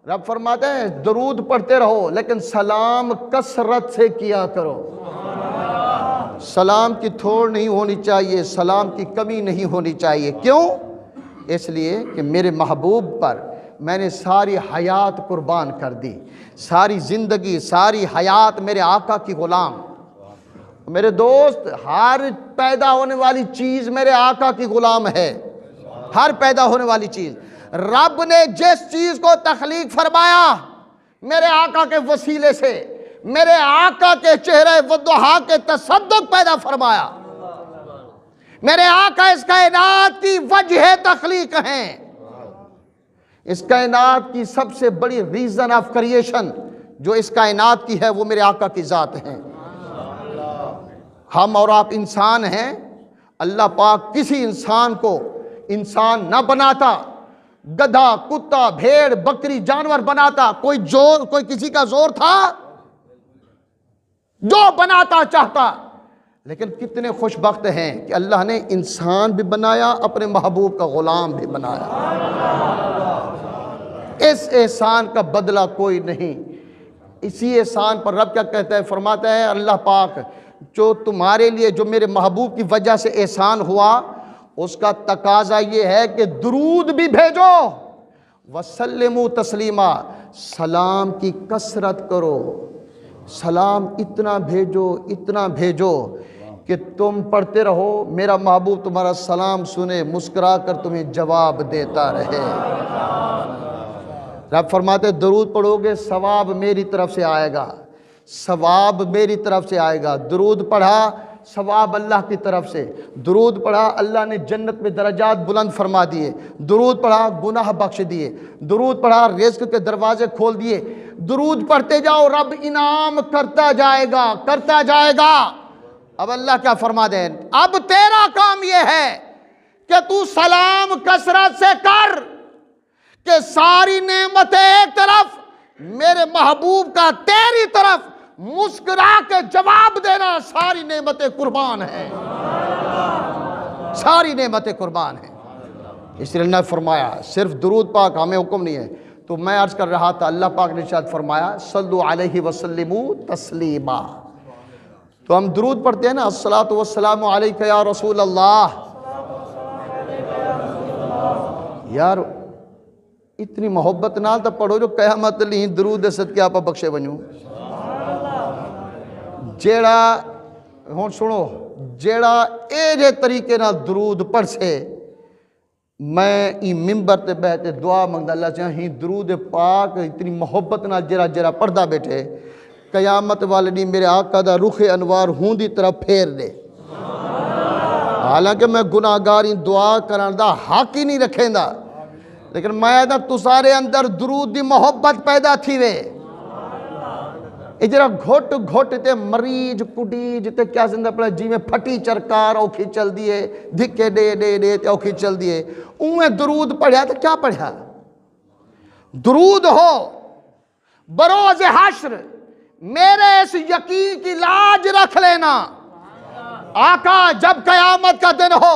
S1: رب فرماتے ہیں درود پڑھتے رہو لیکن سلام کثرت سے کیا کرو۔ سلام کی تھوڑ نہیں ہونی چاہیے، سلام کی کمی نہیں ہونی چاہیے۔ کیوں؟ اس لیے کہ میرے محبوب پر میں نے ساری حیات قربان کر دی، ساری زندگی ساری حیات میرے آقا کی غلام۔ میرے دوست، ہر پیدا ہونے والی چیز میرے آقا کی غلام ہے، ہر پیدا ہونے والی چیز۔ رب نے جس چیز کو تخلیق فرمایا میرے آقا کے وسیلے سے، میرے آقا کے چہرے وضحا کے تصدق پیدا فرمایا۔ میرے آقا اس کائنات کی وجہ تخلیق ہیں، اس کائنات کی سب سے بڑی ریزن آف کریشن جو اس کائنات کی ہے وہ میرے آقا کی ذات ہیں۔ ہم اور آپ انسان ہیں، اللہ پاک کسی انسان کو انسان نہ بناتا، گدھا، کتا، بھیڑ، بکری، جانور بناتا، کوئی کسی کا زور تھا؟ جو بناتا چاہتا۔ لیکن کتنے خوش بخت ہیں کہ اللہ نے انسان بھی بنایا، اپنے محبوب کا غلام بھی بنایا۔ اس احسان کا بدلہ کوئی نہیں۔ اسی احسان پر رب کیا کہتا ہے؟ فرماتا ہے اللہ پاک جو تمہارے لیے جو میرے محبوب کی وجہ سے احسان ہوا اس کا تقاضا یہ ہے کہ درود بھی بھیجو، وسلموا تسلیما، سلام کی کثرت کرو، سلام اتنا بھیجو کہ تم پڑھتے رہو، میرا محبوب تمہارا سلام سنے، مسکرا کر تمہیں جواب دیتا رہے۔ رب فرماتے درود پڑھو گے ثواب میری طرف سے آئے گا، ثواب میری طرف سے آئے گا۔ درود پڑھا ثواب اللہ کی طرف سے، درود پڑھا اللہ نے جنت میں درجات بلند فرما دیے، درود پڑھا گناہ بخش دیے، درود پڑھا رزق کے دروازے کھول دیے۔ درود پڑھتے جاؤ، رب انعام کرتا جائے گا۔ اب اللہ کیا فرما دیں؟ اب تیرا کام یہ ہے کہ تو سلام کثرت سے کر، کہ ساری نعمتیں ایک طرف، میرے محبوب کا تیری طرف مسکرا کے جواب دینا، ساری نعمتیں قربان ہیں، ساری نعمتیں قربان ہیں۔ اس لیے اللہ نے فرمایا صرف درود پاک ہمیں حکم نہیں ہے، تو میں عرض کر رہا تھا اللہ پاک نے ارشاد فرمایا صلو علیہ وسلموا تسلیما، تو ہم درود پڑھتے ہیں نا، الصلاۃ والسلام علیک یا رسول اللہ۔ یار اتنی محبت نال تو پڑھو جو قیامت لی درود صدقے آپ بخشے ونجو۔ جیڑا ہون سنو، جیڑا اے جے طریقے نال درود پڑھ سے، میں ای ممبر تے بیٹھے دعا منگدا اللہ سے ہی درود پاک اتنی محبت نال جیڑا پڑھدا بیٹھے، قیامت والے دن میرے آقا دا رخ انوار ہون دی طرف پھیر دے۔ حالانکہ میں گناہگاری دعا کرن دا حق ہی نہیں رکھیں دا، لیکن میں دا تسارے اندر درود دی محبت پیدا تھی وے اجرا گھوٹ گھوٹ تے مریض کڈیج تے کیا زندہ پڑا جی میں پھٹی چرکار اوکھی چل دیئے دھکے دے دے دے تے اوکھی چل دیئے اوہ درود پڑھیا تو کیا پڑھیا؟ درود ہو بروز حشر میرے اس یقین کی لاج رکھ لینا، آقا جب قیامت کا دن ہو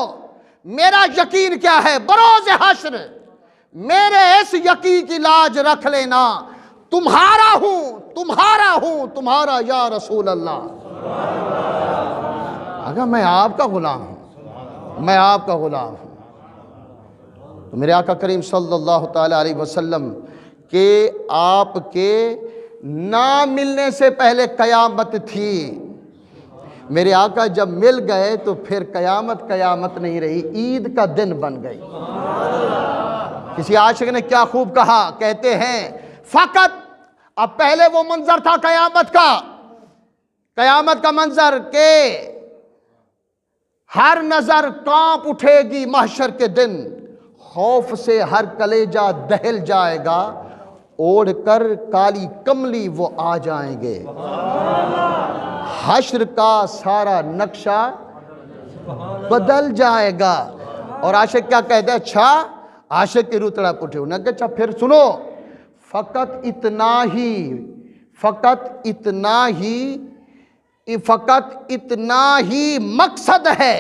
S1: میرا یقین کیا ہے؟ بروز حشر میرے اس یقین کی لاج رکھ لینا، تمہارا ہوں تمہارا ہوں تمہارا یا رسول اللہ۔ اگر میں آپ کا غلام ہوں، میں آپ کا غلام ہوں، تو میرے آقا کریم صلی اللہ تعالیٰ علیہ وسلم کہ آپ کے نہ ملنے سے پہلے قیامت تھی، میرے آقا جب مل گئے تو پھر قیامت قیامت نہیں رہی، عید کا دن بن گئی۔ کسی عاشق نے کیا خوب کہا، کہتے ہیں فقط اب پہلے وہ منظر تھا قیامت کا منظر کہ ہر نظر کانپ اٹھے گی محشر کے دن، خوف سے ہر کلیجہ دہل جائے گا، اوڑھ کر کالی کملی وہ آ جائیں گے، حشر کا سارا نقشہ بدل جائے گا۔ اور عاشق کیا کہتے ہیں؟ اچھا عاشق کی روح تڑپ اٹھے، انہوں نے کہا اچھا پھر سنو، فقط اتنا ہی مقصد ہے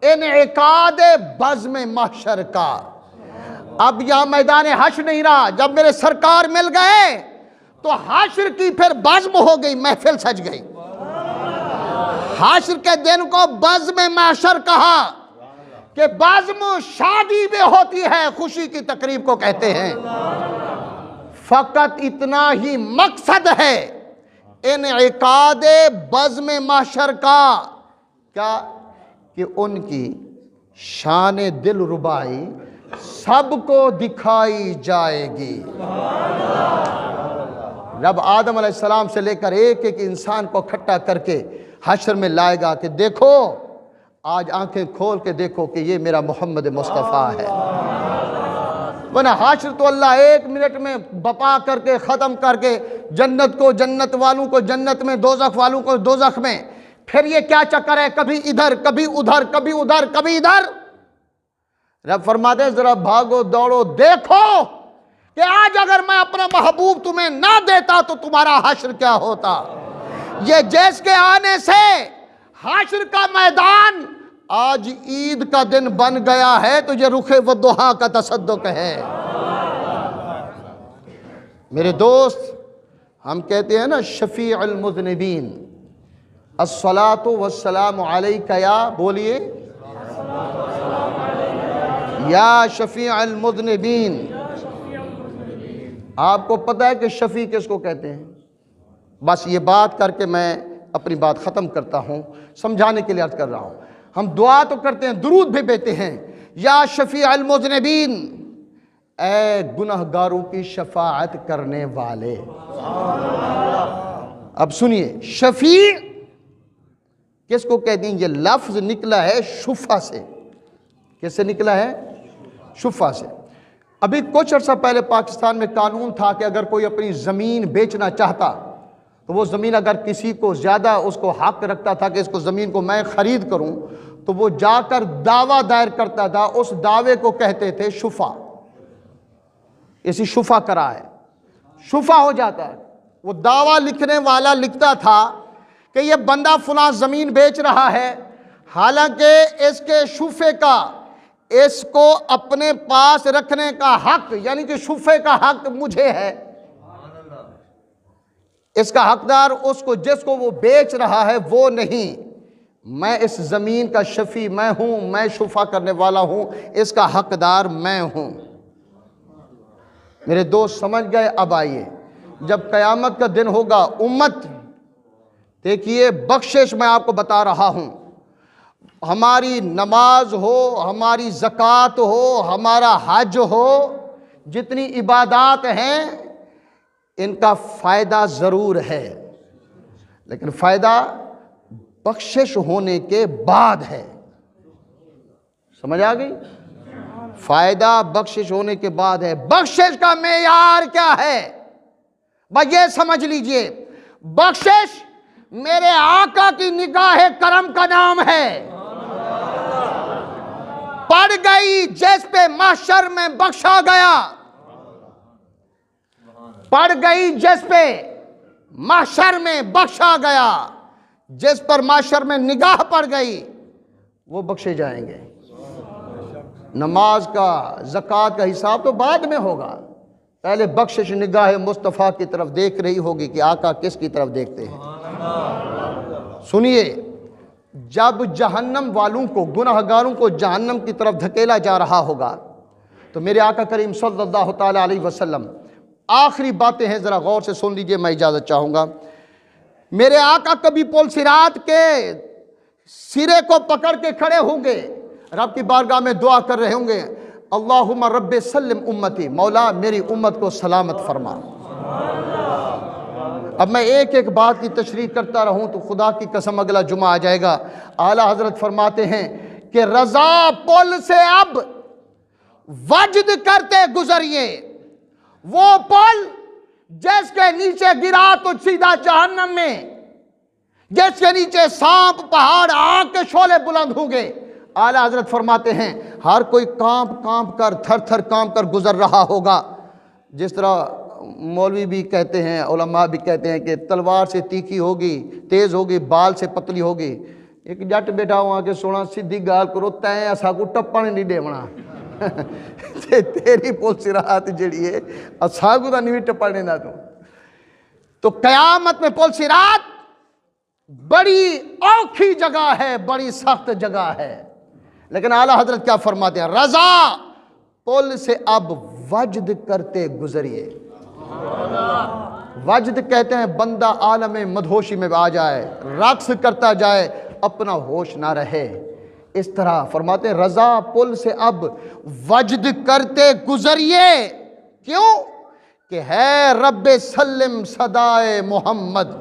S1: انعقاد بزم محشر کا۔ اب یہاں میدان حشر نہیں رہا، جب میرے سرکار مل گئے تو حشر کی پھر بزم ہو گئی، محفل سج گئی۔ حشر کے دن کو بزم محشر کہا کہ بزم شادی میں ہوتی ہے، خوشی کی تقریب کو کہتے ہیں۔ فقط اتنا ہی مقصد ہے انعقاد بزم محشر کا، کیا کہ ان کی شان دل ربائی سب کو دکھائی جائے گی۔ رب آدم علیہ السلام سے لے کر ایک ایک انسان کو اکٹھا کر کے حشر میں لائے گا کہ دیکھو آج آنکھیں کھول کے دیکھو کہ یہ میرا محمد مصطفیٰ ہے۔ ورنہ حشر تو اللہ ایک منٹ میں بپا کر کے ختم کر کے جنت کو جنت والوں کو جنت میں، دوزخ والوں کو دوزخ میں، پھر یہ کیا چکر ہے؟ کبھی ادھر کبھی ادھر کبھی ادھر کبھی ادھر۔ رب فرماتے ہیں ذرا بھاگو دوڑو دیکھو کہ آج اگر میں اپنا محبوب تمہیں نہ دیتا تو تمہارا حشر کیا ہوتا۔ یہ جیس کے آنے سے حشر کا میدان آج عید کا دن بن گیا ہے، تو یہ رخ والضحیٰ کا تصدق ہے۔ میرے دوست، ہم کہتے ہیں نا شفیع المذنبین، الصلاۃ والسلام علیک یا، بولیے یا شفیع المذنبین۔ آپ کو پتہ ہے کہ شفیع کس کو کہتے ہیں؟ بس یہ بات کر کے میں اپنی بات ختم کرتا ہوں، سمجھانے کے لیے عرض کر رہا ہوں۔ ہم دعا تو کرتے ہیں، درود بھی بیتے ہیں، یا شفیع المذنبین، اے گنہگاروں کی شفاعت کرنے والے۔ اب سنیے، شفیع کس کو کہتے ہیں؟ یہ لفظ نکلا ہے شفع سے۔ کس سے نکلا ہے؟ شفع سے۔ ابھی کچھ عرصہ پہلے پاکستان میں قانون تھا کہ اگر کوئی اپنی زمین بیچنا چاہتا تو وہ زمین اگر کسی کو زیادہ اس کو حق رکھتا تھا کہ اس کو زمین کو میں خرید کروں، تو وہ جا کر دعویٰ دائر کرتا تھا، اس دعوے کو کہتے تھے شفع۔ اسی شفع کرا ہے، شفع ہو جاتا ہے۔ وہ دعویٰ لکھنے والا لکھتا تھا کہ یہ بندہ فلاں زمین بیچ رہا ہے، حالانکہ اس کے شفع کا، اس کو اپنے پاس رکھنے کا حق، یعنی کہ شفع کا حق مجھے ہے۔ اس کا حقدار اس کو، جس کو وہ بیچ رہا ہے وہ نہیں۔ میں اس زمین کا شفیع میں ہوں، میں شفع کرنے والا ہوں، اس کا حقدار میں ہوں۔ میرے دوست سمجھ گئے؟ اب آئیے، جب قیامت کا دن ہوگا، امت دیکھیے، بخشش میں آپ کو بتا رہا ہوں، ہماری نماز ہو، ہماری زکوٰۃ ہو، ہمارا حج ہو، جتنی عبادات ہیں ان کا فائدہ ضرور ہے، لیکن فائدہ بخشش ہونے کے بعد ہے۔ سمجھ آ گئی؟ فائدہ بخشش ہونے کے بعد ہے۔ بخشش کا معیار کیا ہے؟ بس یہ سمجھ لیجئے، بخشش میرے آقا کی نگاہ کرم کا نام ہے۔ پڑ گئی جس پہ محشر میں بخشا گیا، پڑ گئی جس پہ محشر میں بخشا گیا، جس پر محشر میں نگاہ پڑ گئی وہ بخشے جائیں گے۔ نماز کا، زکوٰۃ کا حساب تو بعد میں ہوگا، پہلے بخشش نگاہ مصطفیٰ کی طرف دیکھ رہی ہوگی کہ آقا کس کی طرف دیکھتے ہیں۔ سنیے، جب جہنم والوں کو، گناہ گاروں کو جہنم کی طرف دھکیلا جا رہا ہوگا تو میرے آقا کریم صلی اللہ تعالیٰ علیہ وسلم، آخری باتیں ہیں ذرا غور سے سن لیجئے، میں اجازت چاہوں گا۔ میرے آقا کبھی پل صراط کے سرے کو پکڑ کے کھڑے ہوں گے، رب کی بارگاہ میں دعا کر رہے ہوں گے، اللہم رب سلم امتی، مولا میری امت کو سلامت فرما۔ اب میں ایک ایک بات کی تشریح کرتا رہوں تو خدا کی قسم اگلا جمعہ آ جائے گا۔ اعلیٰ حضرت فرماتے ہیں کہ رضا پل سے اب وجد کرتے گزریے، وہ پل جس کے نیچے گرا تو سیدھا جہنم میں، جس کے نیچے سانپ پہاڑ آگ کے شعلے بلند ہوں گے۔ اعلیٰ حضرت فرماتے ہیں ہر کوئی کانپ کانپ کر، تھر تھر کانپ کر گزر رہا ہوگا، جس طرح مولوی بھی کہتے ہیں، علماء بھی کہتے ہیں کہ تلوار سے تیکھی ہوگی، تیز ہوگی، بال سے پتلی ہوگی۔ ایک جٹ بیٹھا ہوا کہ سونا سیدھی گال کرو، تائیں اسا کو ٹپن نہیں دیونا، تیری پل صراط جڑی ہے اسا کو تا نہیں ٹپن دینا تو قیامت میں پل صراط بڑی اوکھی جگہ ہے، بڑی سخت جگہ ہے۔ لیکن اعلیٰ حضرت کیا فرماتے ہیں؟ رضا پل سے اب وجد کرتے گزریے۔ وجد کہتے ہیں بندہ عالم مدہوشی میں آ جائے، رقص کرتا جائے، اپنا ہوش نہ رہے۔ اس طرح فرماتے ہیں رضا پل سے اب وجد کرتے گزریے، کیوں کہ ہے رب سلم صدائے محمد،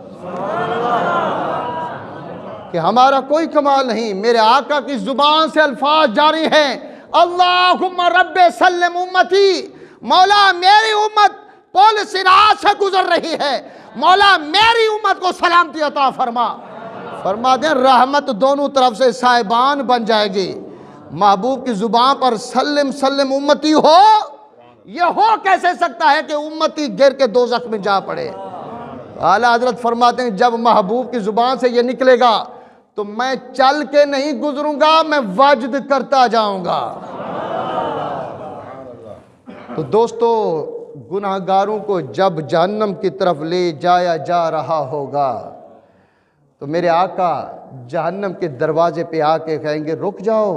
S1: کہ ہمارا کوئی کمال نہیں، میرے آقا کی زبان سے الفاظ جاری ہیں، اللہم رب سلم امتی، مولا میری امت پل صراط سے گزر رہی ہے، مولا میری امت کو سلامتی عطا فرما۔ فرما دیں رحمت دونوں طرف سے صاحبان بن جائے گی۔ محبوب کی زبان پر سلم سلم امتی ہو، یہ ہو کیسے سکتا ہے کہ امتی گر کے دوزخ میں جا پڑے؟ اعلیٰ حضرت فرماتے ہیں جب محبوب کی زبان سے یہ نکلے گا تو میں چل کے نہیں گزروں گا، میں وجد کرتا جاؤں گا۔ تو دوستو، گناہ گاروں کو جب جہنم کی طرف لے جایا جا رہا ہوگا تو میرے آقا جہنم کے دروازے پہ آ کے کہیں گے رک جاؤ۔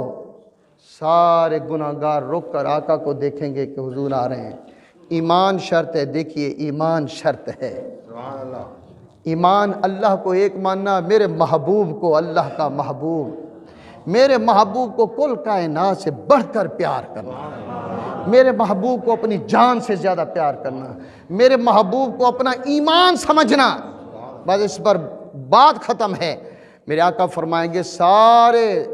S1: سارے گناہ گار رک کر آقا کو دیکھیں گے کہ حضور آ رہے ہیں۔ ایمان شرط ہے، دیکھیے ایمان شرط ہے۔ ایمان اللہ کو ایک ماننا، میرے محبوب کو اللہ کا محبوب، میرے محبوب کو کل کائنات سے بڑھ کر پیار کرنا، میرے محبوب کو اپنی جان سے زیادہ پیار کرنا، میرے محبوب کو اپنا ایمان سمجھنا۔ بس اس پر بات ختم ہے۔ میرے آقا فرمائیں گے سارے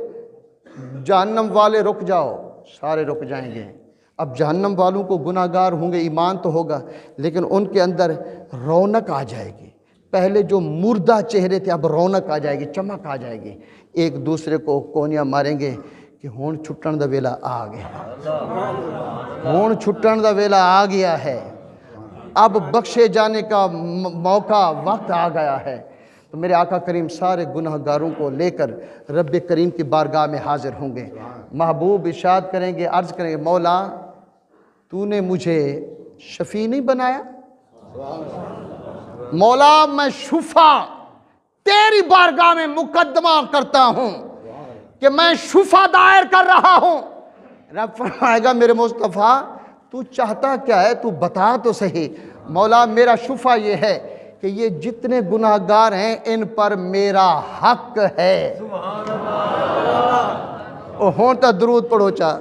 S1: جہنم والے رک جاؤ، سارے رک جائیں گے۔ اب جہنم والوں کو گناہ گار ہوں گے، ایمان تو ہوگا لیکن ان کے اندر رونق آ جائے گی۔ پہلے جو مردہ چہرے تھے اب رونق آ جائے گی، چمک آ جائے گی، ایک دوسرے کو کونیاں ماریں گے کہ ہون چھٹن دا ویلا آ گیا، ہون چھٹن دا ویلا آ گیا ہے، اب بخشے جانے کا موقع وقت آ گیا ہے۔ تو میرے آقا کریم سارے گناہ گاروں کو لے کر رب کریم کی بارگاہ میں حاضر ہوں گے۔ محبوب ارشاد کریں گے، عرض کریں گے مولا تو نے مجھے شفیع نہیں بنایا؟ مولا میں شفا تیری بارگاہ میں مقدمہ کرتا ہوں کہ میں شفا دائر کر رہا ہوں۔ رب فرمائے گا میرے مصطفیٰ تو چاہتا کیا ہے، تو بتا تو صحیح۔ مولا میرا شفا یہ ہے کہ یہ جتنے گناہ گار ہیں ان پر میرا حق ہے۔ او ہونتا درود پڑھو چاہ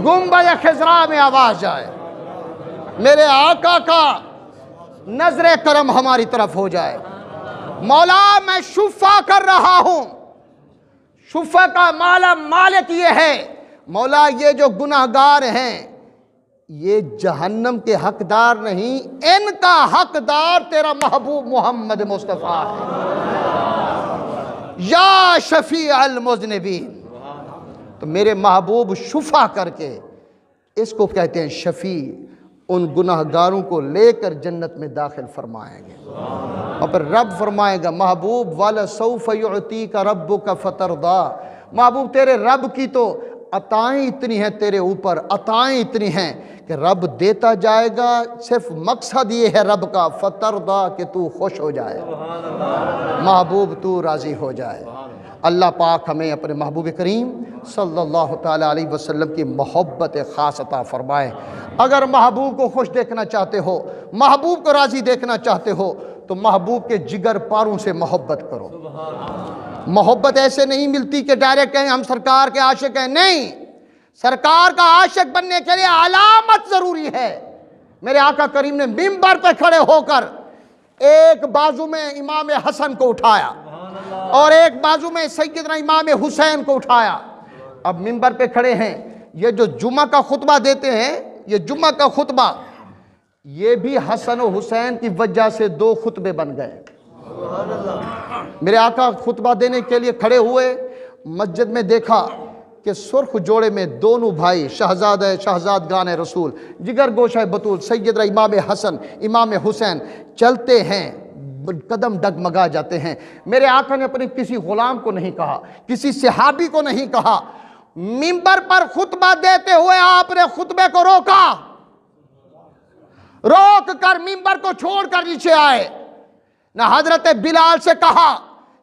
S1: گنبد خضراء میں آواز جائے، میرے آقا کا نظر کرم ہماری طرف ہو جائے۔ مولا میں شفا کر رہا ہوں، شفع کا مالا مالک یہ ہے، مولا یہ جو گناہگار ہیں یہ جہنم کے حقدار نہیں، ان کا حقدار تیرا محبوب محمد مصطفیٰ ہے، یا شفیع المذنبین۔ تو میرے محبوب شفع کر کے، اس کو کہتے ہیں شفیع، ان گناہگاروں کو لے کر جنت میں داخل فرمائیں گے۔ اور پھر رب فرمائے گا محبوب وَلَسَوْفَ يُعْتِيكَ رَبُّكَ فَتَرْضَىٰ، محبوب تیرے رب کی تو عطائیں اتنی ہیں تیرے اوپر، عطائیں اتنی ہیں کہ رب دیتا جائے گا، صرف مقصد یہ ہے رب کا فَتَرْضَىٰ کہ تو خوش ہو جائے، محبوب تو راضی ہو جائے۔ اللہ پاک ہمیں اپنے محبوب کریم صلی اللہ تعالیٰ علیہ وسلم کی محبت خاص عطا فرمائے۔ اگر محبوب کو خوش دیکھنا چاہتے ہو، محبوب کو راضی دیکھنا چاہتے ہو، تو محبوب کے جگر پاروں سے محبت کرو۔ محبت ایسے نہیں ملتی کہ ڈائریکٹ کہیں ہم سرکار کے عاشق ہیں، نہیں، سرکار کا عاشق بننے کے لیے علامت ضروری ہے۔ میرے آقا کریم نے منبر پہ کھڑے ہو کر ایک بازو میں امام حسن کو اٹھایا اور ایک بازو میں سیدنا امام حسین کو اٹھایا۔ اب منبر پہ کھڑے ہیں، یہ جو جمعہ کا خطبہ دیتے ہیں، یہ جمعہ کا خطبہ یہ بھی حسن و حسین کی وجہ سے دو خطبے بن گئے۔ میرے آقا خطبہ دینے کے لیے کھڑے ہوئے، مسجد میں دیکھا کہ سرخ جوڑے میں دونوں بھائی شہزادگان رسول، جگر گوشہ بطول سیدنا امام حسن امام حسین چلتے ہیں، قدم ڈگمگا جاتے ہیں۔ میرے آقا نے اپنے کسی غلام کو نہیں کہا، کسی صحابی کو نہیں کہا، منبر پر خطبہ دیتے ہوئے آپ نے خطبے کو روکا، روک کر منبر کو چھوڑ کر نیچے آئے۔ نہ حضرت بلال سے کہا،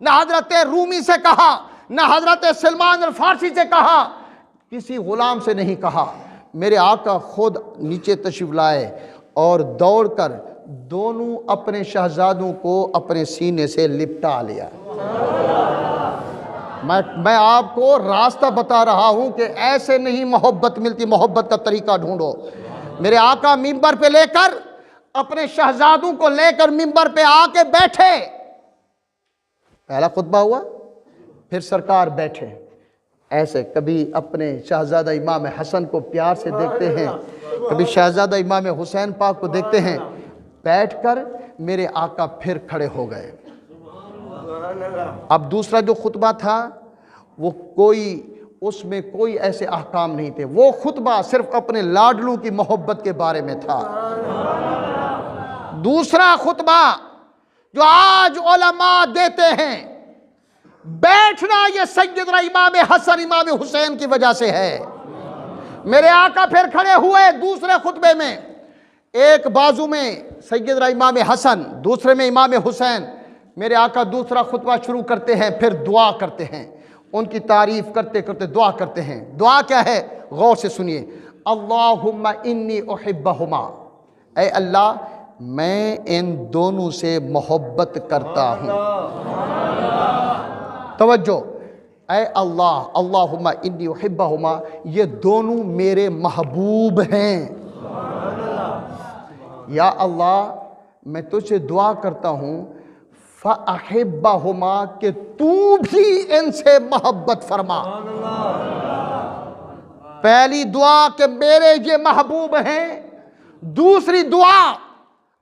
S1: نہ حضرت رومی سے کہا، نہ حضرت سلمان الفارسی سے کہا، کسی غلام سے نہیں کہا۔ میرے آقا خود نیچے تشریف لائے اور دوڑ کر دونوں اپنے شہزادوں کو اپنے سینے سے لپٹا لیا۔ میں آپ کو راستہ بتا رہا ہوں کہ ایسے نہیں محبت ملتی، محبت کا طریقہ ڈھونڈو۔ میرے آقا منبر پہ لے کر اپنے شہزادوں کو لے کر منبر پہ آ کے بیٹھے، پہلا خطبہ ہوا، پھر سرکار بیٹھے۔ ایسے کبھی اپنے شہزادہ امام حسن کو پیار سے دیکھتے ہیں، کبھی شہزادہ امام حسین پاک کو دیکھتے ہیں، بیٹھ کر میرے آقا پھر کھڑے ہو گئے۔ اب دوسرا جو خطبہ تھا وہ اس میں کوئی ایسے احکام نہیں تھے، وہ خطبہ صرف اپنے لاڈلوں کی محبت کے بارے میں تھا۔ دوسرا خطبہ جو آج علماء دیتے ہیں، بیٹھنا یہ سیدنا امام حسن امام حسین کی وجہ سے ہے۔ میرے آقا پھر کھڑے ہوئے دوسرے خطبے میں، ایک بازو میں سیدنا امام حسن، دوسرے میں امام حسین۔ میرے آقا دوسرا خطبہ شروع کرتے ہیں، پھر دعا کرتے ہیں، ان کی تعریف کرتے کرتے دعا کرتے ہیں۔ دعا کیا ہے؟ غور سے سنیے، اللہم انی احبہما، اے اللہ میں ان دونوں سے محبت کرتا ہوں۔ توجہ، اے اللہ، اللہم انی احبہما، یہ دونوں میرے محبوب ہیں۔ یا اللہ میں تجھ سے دعا کرتا ہوں فَأَحِبَّهُمَا کہ تو بھی ان سے محبت فرما۔ پہلی دعا کہ میرے یہ محبوب ہیں، دوسری دعا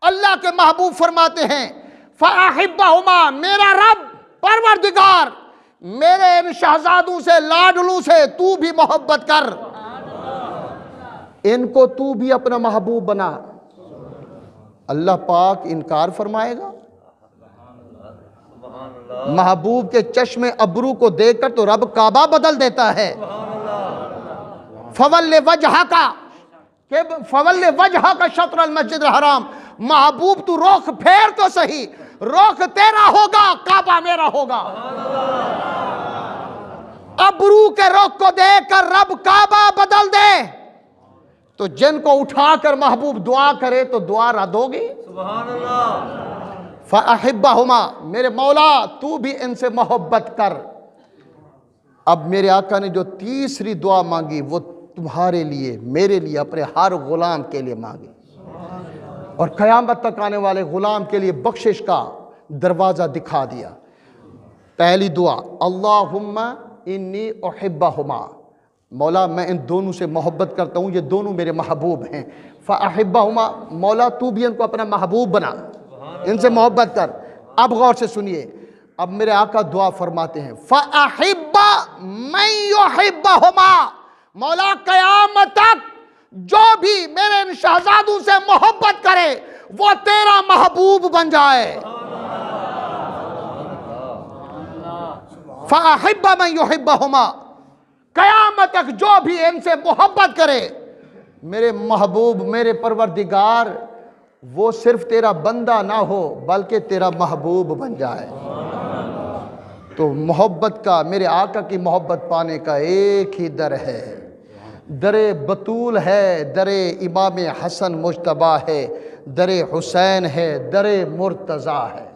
S1: اللہ کے محبوب فرماتے ہیں فَأَحِبَّهُمَا میرا رب پروردگار میرے ان شہزادوں سے لاڈلوں سے تو بھی محبت کر، ان کو تو بھی اپنا محبوب بنا۔ اللہ پاک انکار فرمائے گا؟ محبوب کے چشم ابرو کو دیکھ کر تو رب کعبہ بدل دیتا ہے۔ فَوَلِّ وَجْهَكَ شَطْرَ الْمَسْجِدِ الْحَرَامِ، محبوب تو رخ پھیر تو صحیح، رخ تیرا ہوگا کعبہ میرا ہوگا۔ ابرو کے رخ کو دیکھ کر رب کعبہ بدل دے تو جن کو اٹھا کر محبوب دعا کرے تو دعا رد ہوگی؟ سبحان اللہ۔ فَأَحِبَّهُمَا میرے مولا تو بھی ان سے محبت کر۔ اب میرے آقا نے جو تیسری دعا مانگی وہ تمہارے لیے، میرے لیے، اپنے ہر غلام کے لیے مانگی، اور قیامت تک آنے والے غلام کے لیے بخشش کا دروازہ دکھا دیا۔ پہلی دعا اللہم انی احبہما، مولا میں ان دونوں سے محبت کرتا ہوں، یہ دونوں میرے محبوب ہیں۔ فاحبہما، مولا تو بھی ان کو اپنا محبوب بنا، ان سے محبت کر۔ اب غور سے سنیے، اب میرے آقا دعا فرماتے ہیں فَأَحِبَّ مَن يُحِبَّهُمَا، مولا قیامت تک جو بھی میرے ان شہزادوں سے محبت کرے وہ تیرا محبوب بن جائے۔ فَأَحِبَّ مَن يُحِبَّهُمَا، قیامت تک جو بھی ان سے محبت کرے میرے محبوب، میرے پروردگار، وہ صرف تیرا بندہ نہ ہو بلکہ تیرا محبوب بن جائے۔ تو محبت کا، میرے آقا کی محبت پانے کا ایک ہی در ہے، در بطول ہے، در امام حسن مجتبی ہے، در حسین ہے، در مرتضیٰ ہے۔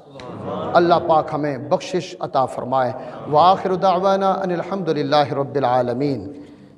S1: اللہ پاک ہمیں بخشش عطا فرمائے۔ وآخر دعوانا ان الحمدللہ رب العالمین۔